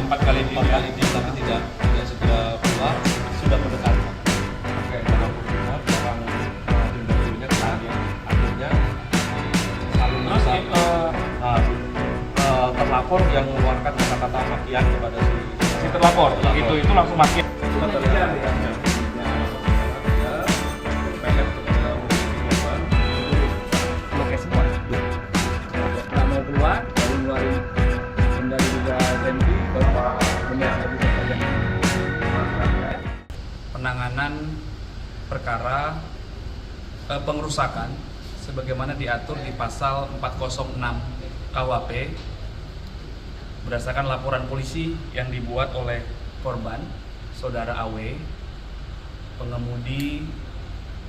4 kali Empat kali di tapi tidak segera keluar, sudah mendekati. Oke, dalam kemudian orang tindak pidana kemudian akhirnya saling Terus saling terlapor yang mengeluarkan kata-kata makian kepada si terlapor itu langsung maki. Kita terlihat ya. Lokasi semua. Nggak mau keluar, baru ngeluarin sendal juga ganti, baru benar bisa saja. Penanganan perkara pengerusakan sebagaimana diatur di pasal 406 KUHP berdasarkan laporan polisi yang dibuat oleh korban saudara AW, pengemudi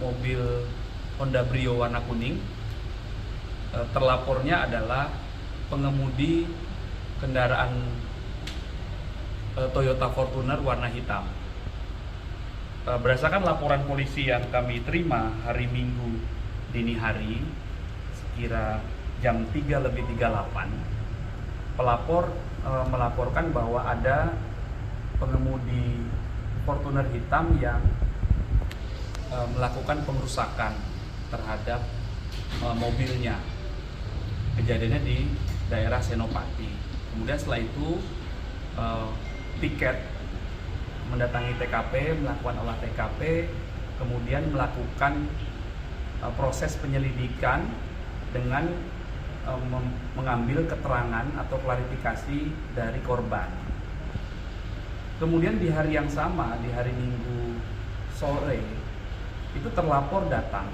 mobil Honda Brio warna kuning. Terlapornya adalah pengemudi kendaraan Toyota Fortuner warna hitam. Berdasarkan laporan polisi yang kami terima hari Minggu dini hari sekira jam 3:38, pelapor melaporkan bahwa ada pengemudi Fortuner hitam yang melakukan pengerusakan terhadap mobilnya. Kejadiannya di daerah Senopati. Kemudian setelah itu piket mendatangi TKP, melakukan olah TKP, kemudian melakukan proses penyelidikan dengan mengambil keterangan atau klarifikasi dari korban. Kemudian di hari yang sama, di hari Minggu sore, itu terlapor datang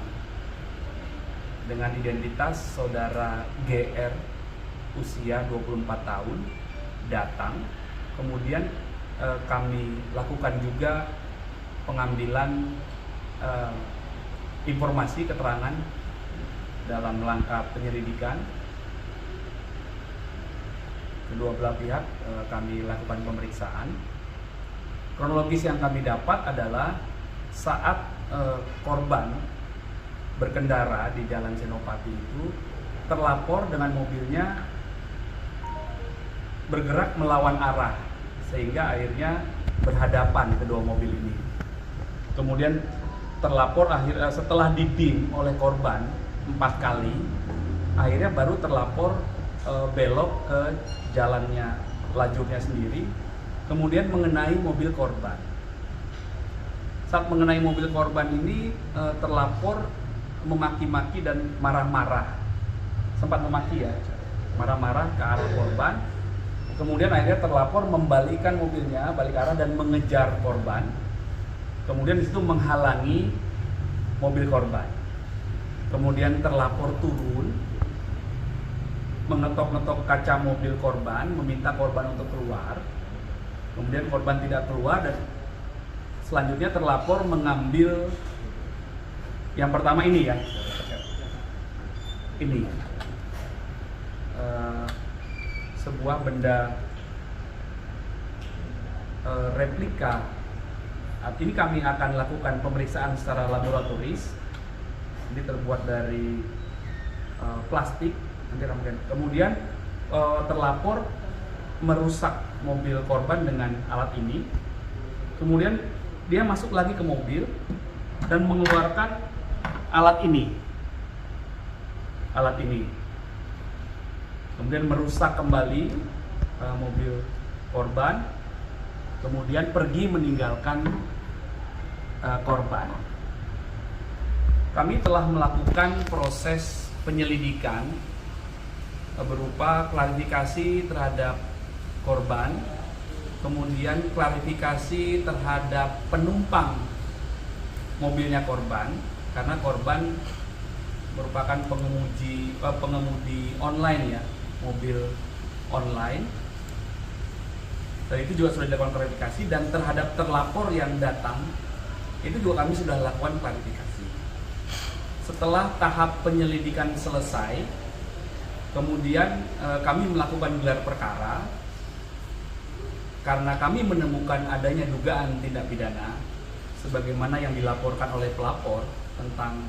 dengan identitas saudara GR usia 24 tahun, datang, kemudian kami lakukan juga pengambilan informasi keterangan dalam rangka penyelidikan. Kedua belah pihak kami lakukan pemeriksaan. Kronologis yang kami dapat adalah saat korban berkendara di Jalan Senopati itu terlapor dengan mobilnya bergerak melawan arah sehingga akhirnya berhadapan kedua mobil ini. Kemudian terlapor setelah didim oleh korban 4 kali, akhirnya baru terlapor belok ke jalannya, lajurnya sendiri, kemudian mengenai mobil korban. Saat mengenai mobil korban ini terlapor memaki-maki dan marah-marah, sempat memaki ya, marah-marah ke arah korban. Kemudian akhirnya terlapor membalikkan mobilnya, balik arah dan mengejar korban. Kemudian disitu menghalangi mobil korban. Kemudian terlapor turun, mengetok-ngetok kaca mobil korban, meminta korban untuk keluar. Kemudian korban tidak keluar dan selanjutnya terlapor mengambil yang pertama ini ya, ini sebuah benda replika. Ini kami akan lakukan pemeriksaan secara laboratoris. Ini terbuat dari plastik. Kemudian terlapor merusak mobil korban dengan alat ini. Kemudian dia masuk lagi ke mobil dan mengeluarkan alat ini. Kemudian merusak kembali mobil korban, kemudian pergi meninggalkan korban. Kami telah melakukan proses penyelidikan berupa klarifikasi terhadap korban, kemudian klarifikasi terhadap penumpang mobilnya korban, karena korban merupakan pengemudi online ya, mobil online. Dan itu juga sudah dilakukan klarifikasi, dan terhadap terlapor yang datang itu juga kami sudah lakukan klarifikasi. Setelah tahap penyelidikan selesai, kemudian kami melakukan gelar perkara karena kami menemukan adanya dugaan tindak pidana sebagaimana yang dilaporkan oleh pelapor tentang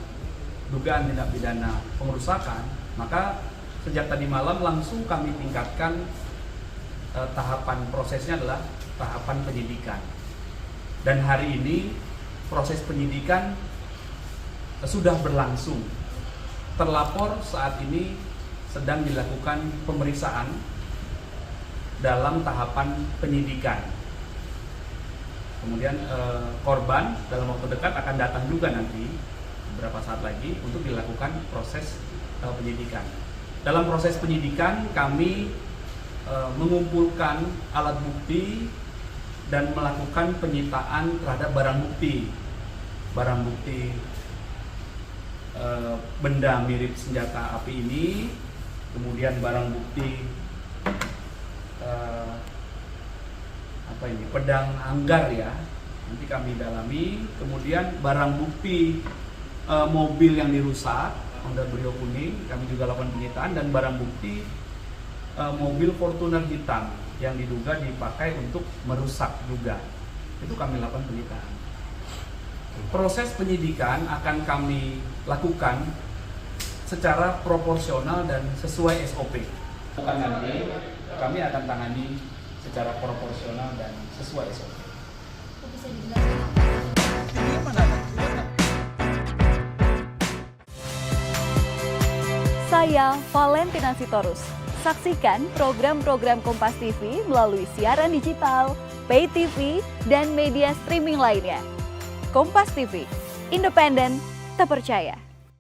dugaan tindak pidana pengerusakan. Maka sejak tadi malam langsung kami tingkatkan tahapan prosesnya adalah tahapan penyidikan. Dan hari ini proses penyidikan sudah berlangsung. Terlapor saat ini sedang dilakukan pemeriksaan dalam tahapan penyidikan. Kemudian korban dalam waktu dekat akan datang juga nanti beberapa saat lagi untuk dilakukan proses penyidikan. Dalam proses penyidikan kami mengumpulkan alat bukti dan melakukan penyitaan terhadap barang bukti. Barang bukti benda mirip senjata api ini, kemudian barang bukti pedang anggar ya, nanti kami dalami. Kemudian barang bukti mobil yang dirusak, Honda Brio kuning, kami juga lakukan penyitaan, dan barang bukti mobil Fortuner hitam yang diduga dipakai untuk merusak juga, itu kami lakukan penyitaan. Proses penyidikan akan kami lakukan secara proporsional dan sesuai SOP. Nanti kami akan tangani secara proporsional dan sesuai SOP. Bisa dijelaskan? Saya Valentina Sitorus. Saksikan program-program Kompas TV melalui siaran digital, pay TV, dan media streaming lainnya. Kompas TV, independen, terpercaya.